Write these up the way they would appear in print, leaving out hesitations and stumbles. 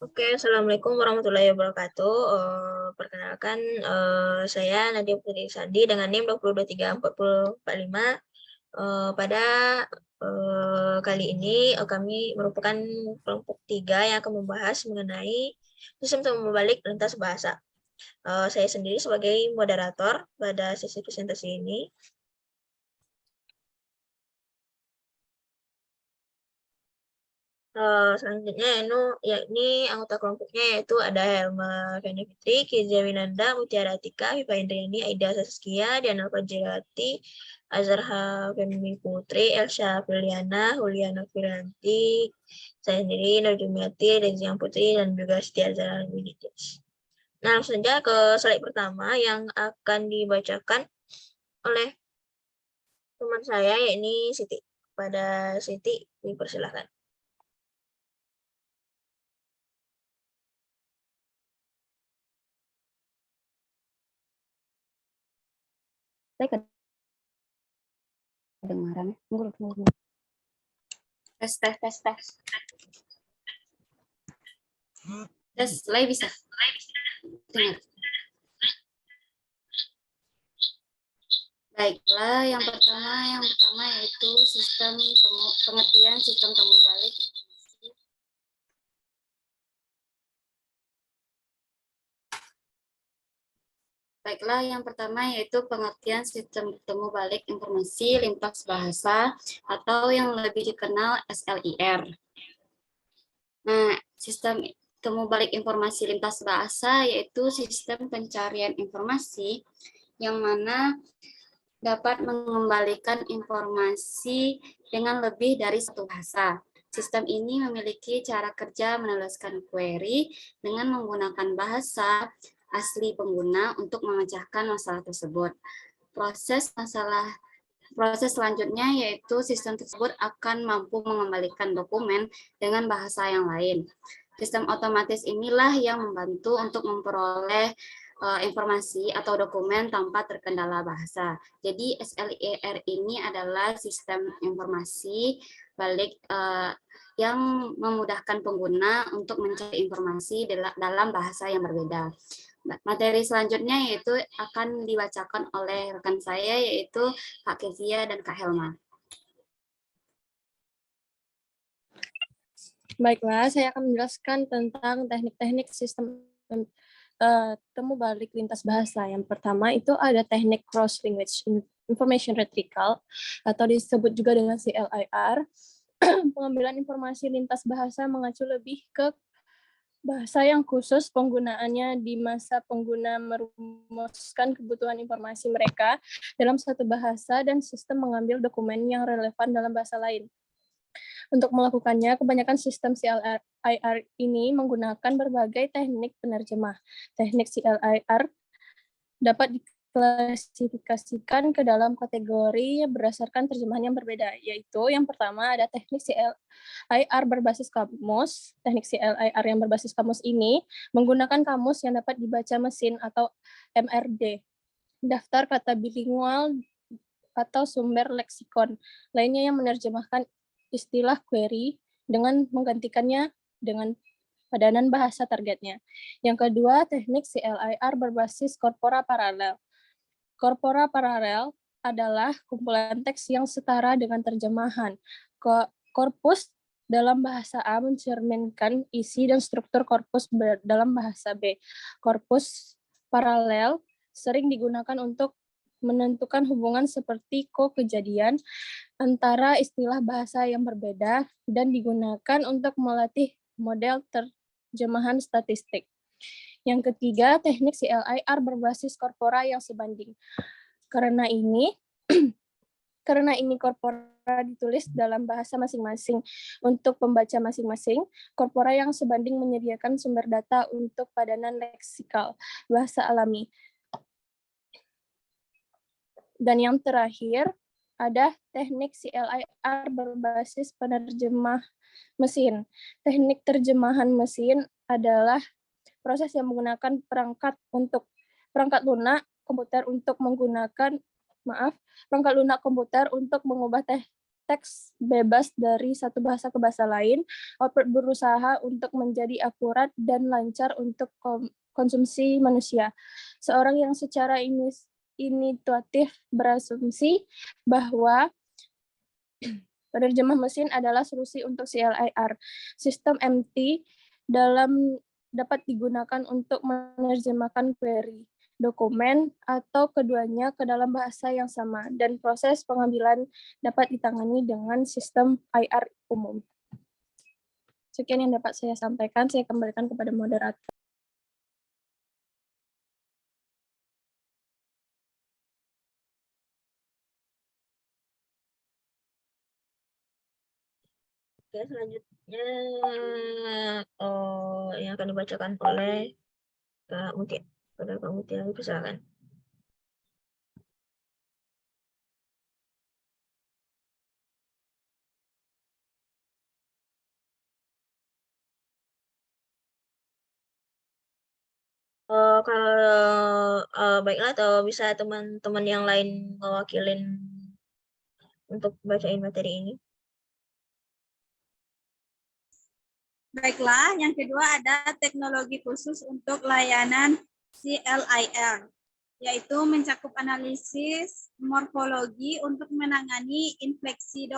Oke, Assalamualaikum warahmatullahi wabarakatuh. Perkenalkan, saya Nadia Putri Sandi dengan NIM 20234045. Pada kali ini kami merupakan kelompok 3 yang akan membahas mengenai sistem temu balik lintas bahasa. Saya sendiri sebagai moderator pada sesi presentasi ini. Selanjutnya yakni anggota kelompoknya yaitu ada Helma Feni Fitri, Kizia Winanda, Mutiara Atika, Viva Indriani, Aida Saskia, Diana Fajirati, Azharha Femi Putri, Elsha Filiana, Juliana Firanti, saya sendiri Najumiati, Reziang Putri, dan juga Setia Zara Winitis. Nah, langsung saja ke slide pertama yang akan dibacakan oleh teman saya, yakni Siti. Pada Siti, dipersilakan. Saya kedengaran. Tunggu. Tes. Tes, live bisa. Dengar. Baiklah, yang pertama yaitu pengertian sistem temu balik informasi. Baiklah, yang pertama yaitu pengertian sistem temu balik informasi lintas bahasa atau yang lebih dikenal SLIR. Nah, sistem temu balik informasi lintas bahasa yaitu sistem pencarian informasi yang mana dapat mengembalikan informasi dengan lebih dari satu bahasa. Sistem ini memiliki cara kerja menuliskan query dengan menggunakan bahasa asli pengguna untuk memecahkan masalah tersebut. Proses selanjutnya yaitu sistem tersebut akan mampu mengembalikan dokumen dengan bahasa yang lain. Sistem otomatis inilah yang membantu untuk memperoleh informasi atau dokumen tanpa terkendala bahasa. Jadi SLIR ini adalah sistem informasi balik yang memudahkan pengguna untuk mencari informasi dalam bahasa yang berbeda. Materi selanjutnya yaitu akan dibacakan oleh rekan saya yaitu Kak Kezia dan Kak Helma. Baiklah, saya akan menjelaskan tentang teknik-teknik sistem temu balik lintas bahasa. Yang pertama itu ada teknik cross language information retrieval atau disebut juga dengan CLIR. Pengambilan informasi lintas bahasa mengacu lebih ke bahasa yang khusus, penggunaannya di masa pengguna merumuskan kebutuhan informasi mereka dalam satu bahasa dan sistem mengambil dokumen yang relevan dalam bahasa lain. Untuk melakukannya, kebanyakan sistem CLIR ini menggunakan berbagai teknik penerjemah. Teknik CLIR dapat diklasifikasikan ke dalam kategori berdasarkan terjemahan yang berbeda, yaitu yang pertama ada teknik CLIR berbasis kamus. Teknik CLIR yang berbasis kamus ini menggunakan kamus yang dapat dibaca mesin atau MRD, daftar kata bilingual atau sumber leksikon lainnya yang menerjemahkan istilah query dengan menggantikannya dengan padanan bahasa targetnya. Yang kedua, teknik CLIR berbasis korpora paralel. Korpora paralel adalah kumpulan teks yang setara dengan terjemahan. Korpus dalam bahasa A mencerminkan isi dan struktur korpus dalam bahasa B. Korpus paralel sering digunakan untuk menentukan hubungan seperti kejadian antara istilah bahasa yang berbeda dan digunakan untuk melatih model terjemahan statistik. Yang ketiga, teknik CLIR berbasis korpora yang sebanding. Karena ini korpora ditulis dalam bahasa masing-masing. Untuk pembaca masing-masing, korpora yang sebanding menyediakan sumber data untuk padanan leksikal bahasa alami. Dan yang terakhir, ada teknik CLIR berbasis penerjemah mesin. Teknik terjemahan mesin adalah proses yang menggunakan perangkat lunak komputer untuk mengubah teks bebas dari satu bahasa ke bahasa lain, output berusaha untuk menjadi akurat dan lancar untuk konsumsi manusia. Seorang yang secara intuitif berasumsi bahwa penerjemah mesin adalah solusi untuk CLIR. Sistem MT dapat digunakan untuk menerjemahkan query, dokumen, atau keduanya ke dalam bahasa yang sama, dan proses pengambilan dapat ditangani dengan sistem IR umum. Sekian yang dapat saya sampaikan, saya kembalikan kepada moderator. Oke, selanjutnya yang akan dibacakan oleh Kak Mutia. Pada Kak Mutia, silakan. Kalau baiklah, atau bisa teman-teman yang lain mewakilin untuk bacain materi ini. Baiklah, yang kedua ada teknologi khusus untuk layanan CLIR, yaitu mencakup analisis morfologi untuk menangani infleksi,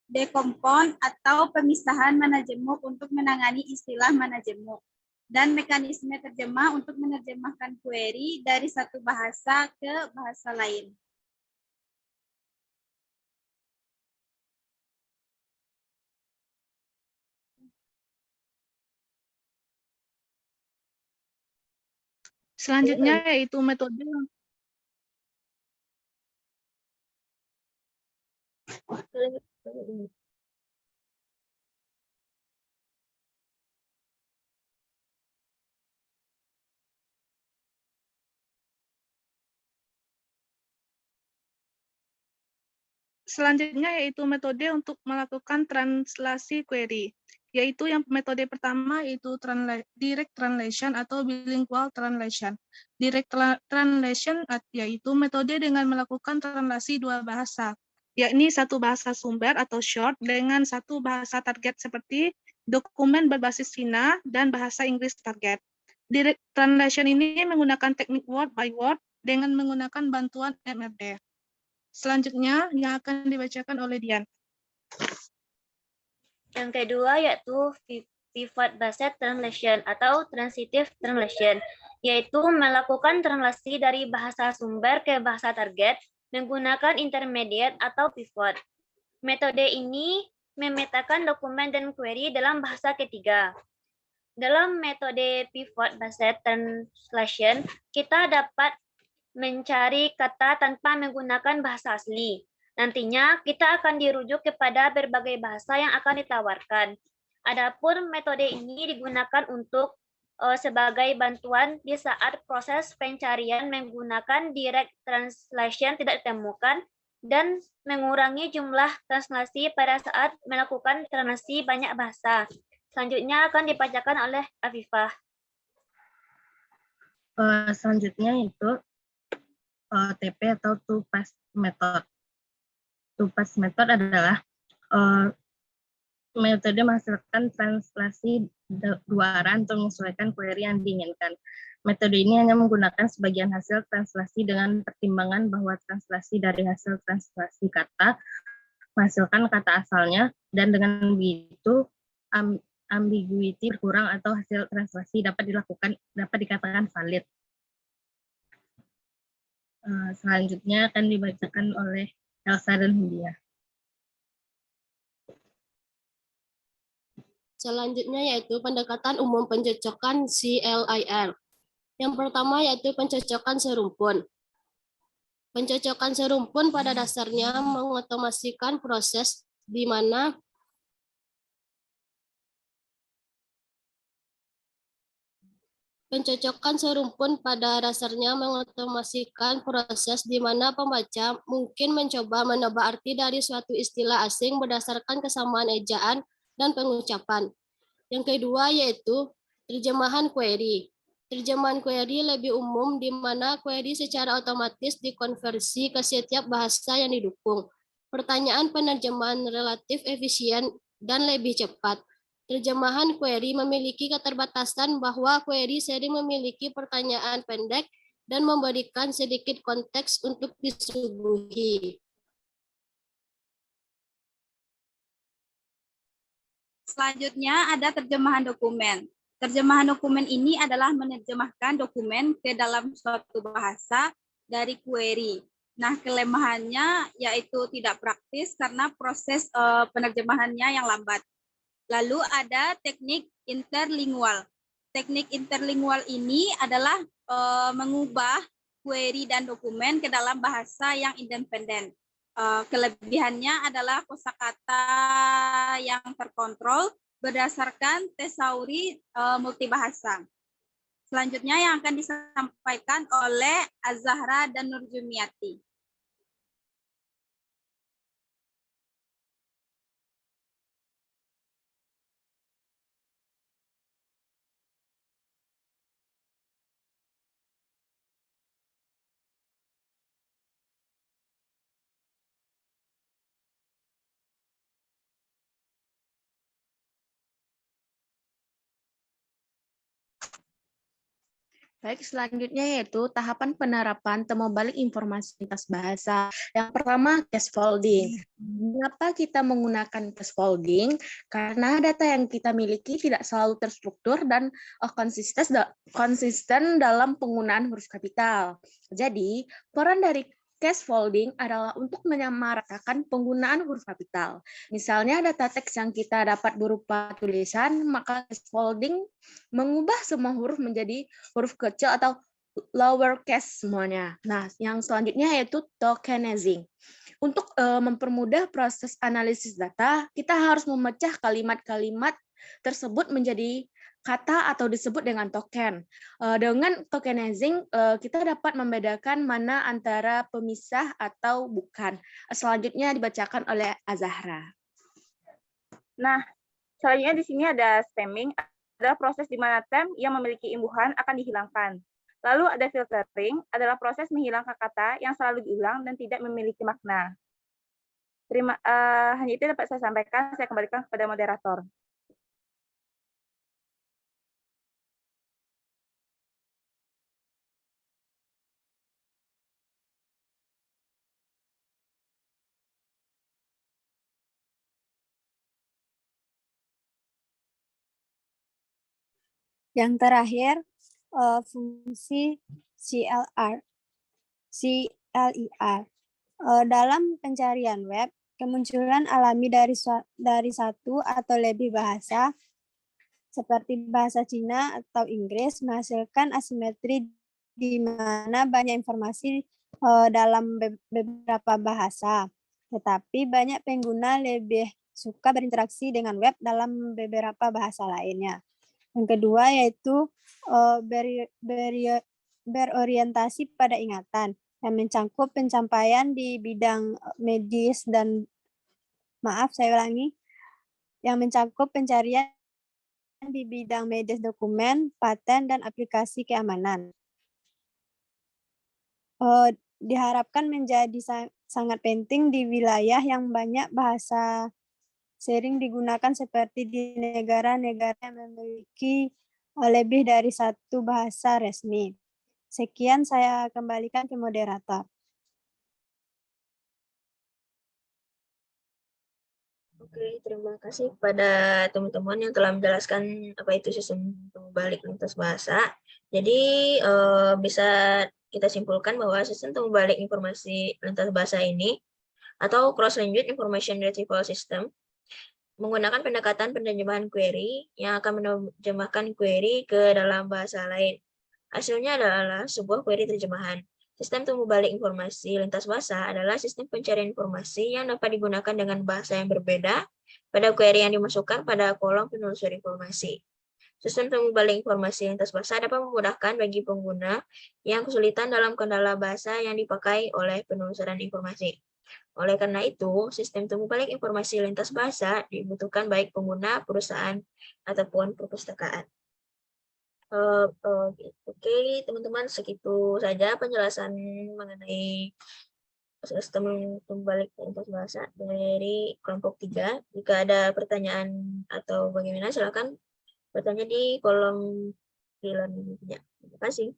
dekompon, atau pemisahan mana jemuk untuk menangani istilah mana jemuk, dan mekanisme terjemah untuk menerjemahkan query dari satu bahasa ke bahasa lain. Selanjutnya yaitu metode metode untuk melakukan translasi query, yaitu yang metode pertama yaitu direct translation atau bilingual translation. Direct translation yaitu metode dengan melakukan translasi dua bahasa, yakni satu bahasa sumber atau short dengan satu bahasa target seperti dokumen berbasis Cina dan bahasa Inggris target. Direct translation ini menggunakan teknik word by word dengan menggunakan bantuan MRD. Selanjutnya yang akan dibacakan oleh Dian. Yang kedua yaitu pivot-based translation atau transitive translation, yaitu melakukan translasi dari bahasa sumber ke bahasa target menggunakan intermediate atau pivot. Metode ini memetakan dokumen dan query dalam bahasa ketiga. Dalam metode pivot-based translation, kita dapat mencari kata tanpa menggunakan bahasa asli. Nantinya kita akan dirujuk kepada berbagai bahasa yang akan ditawarkan. Adapun metode ini digunakan untuk sebagai bantuan di saat proses pencarian menggunakan direct translation tidak ditemukan dan mengurangi jumlah translasi pada saat melakukan translasi banyak bahasa. Selanjutnya akan dibacakan oleh Afifah. Selanjutnya itu TP atau two-pass method. Two-pass method adalah metode menghasilkan translasi dua arah untuk menyesuaikan query yang diinginkan. Metode ini hanya menggunakan sebagian hasil translasi dengan pertimbangan bahwa translasi dari hasil translasi kata menghasilkan kata asalnya, dan dengan begitu ambiguity berkurang atau hasil translasi dapat dikatakan valid. Selanjutnya akan dibacakan oleh Elsa dan Hindia. Selanjutnya yaitu pendekatan umum pencocokan CLIR. Yang pertama yaitu pencocokan serumpun. Pencocokan serumpun pada dasarnya mengotomasikan proses di mana pembaca mungkin mencoba menebak arti dari suatu istilah asing berdasarkan kesamaan ejaan dan pengucapan. Yang kedua yaitu terjemahan query. Terjemahan query lebih umum di mana query secara otomatis dikonversi ke setiap bahasa yang didukung. Pertanyaan penerjemahan relatif efisien dan lebih cepat. Terjemahan query memiliki keterbatasan bahwa query sering memiliki pertanyaan pendek dan memberikan sedikit konteks untuk disuguhi. Selanjutnya ada terjemahan dokumen. Terjemahan dokumen ini adalah menerjemahkan dokumen ke dalam suatu bahasa dari query. Nah, kelemahannya yaitu tidak praktis karena proses penerjemahannya yang lambat. Lalu ada teknik interlingual. Teknik interlingual ini adalah mengubah query dan dokumen ke dalam bahasa yang independen. Kelebihannya adalah kosakata yang terkontrol berdasarkan tesauri multibahasa. Selanjutnya yang akan disampaikan oleh Azahra dan Nurjumiati. Baik, selanjutnya yaitu tahapan penerapan temu balik informasi lintas bahasa. Yang pertama, scaffolding. Mengapa kita menggunakan scaffolding? Karena data yang kita miliki tidak selalu terstruktur dan konsisten dalam penggunaan huruf kapital. Jadi, peran dari scaffolding adalah untuk menyamaratakan penggunaan huruf kapital. Misalnya data teks yang kita dapat berupa tulisan, maka scaffolding mengubah semua huruf menjadi huruf kecil atau lowercase semuanya. Nah, yang selanjutnya yaitu tokenizing. Untuk mempermudah proses analisis data, kita harus memecah kalimat-kalimat tersebut menjadi kata atau disebut dengan token. Dengan tokenizing, kita dapat membedakan mana antara pemisah atau bukan. Selanjutnya dibacakan oleh Azahra. Nah, selanjutnya di sini ada stemming, adalah proses di mana term yang memiliki imbuhan akan dihilangkan. Lalu ada filtering, adalah proses menghilangkan kata yang selalu diulang dan tidak memiliki makna. Hanya itu dapat saya sampaikan, saya kembalikan kepada moderator. Yang terakhir, fungsi CLR. Dalam pencarian web, kemunculan alami dari satu atau lebih bahasa, seperti bahasa Cina atau Inggris, menghasilkan asimetri di mana banyak informasi dalam beberapa bahasa. Tetapi banyak pengguna lebih suka berinteraksi dengan web dalam beberapa bahasa lainnya. Yang kedua yaitu berorientasi pada ingatan yang mencakup pencapaian di bidang medis dan yang mencakup pencarian di bidang medis dokumen, paten, dan aplikasi keamanan. Diharapkan menjadi sangat penting di wilayah yang banyak bahasa sering digunakan seperti di negara-negara yang memiliki lebih dari satu bahasa resmi. Sekian saya kembalikan ke moderator. Oke, terima kasih kepada teman-teman yang telah menjelaskan apa itu sistem temu balik lintas bahasa. Jadi bisa kita simpulkan bahwa sistem temu balik informasi lintas bahasa ini atau cross-language information retrieval system menggunakan pendekatan penerjemahan query yang akan menerjemahkan query ke dalam bahasa lain. Hasilnya adalah sebuah query terjemahan. Sistem temu balik informasi lintas bahasa adalah sistem pencarian informasi yang dapat digunakan dengan bahasa yang berbeda pada query yang dimasukkan pada kolom penelusur informasi. Sistem temu balik informasi lintas bahasa dapat memudahkan bagi pengguna yang kesulitan dalam kendala bahasa yang dipakai oleh penelusuran informasi. Oleh karena itu, sistem temu balik informasi lintas bahasa dibutuhkan baik pengguna, perusahaan, ataupun perpustakaan. Oke, teman-teman, segitu saja penjelasan mengenai sistem balik lintas bahasa dari kelompok 3. Jika ada pertanyaan atau bagaimana, silakan bertanya di kolom di learning. Terima kasih.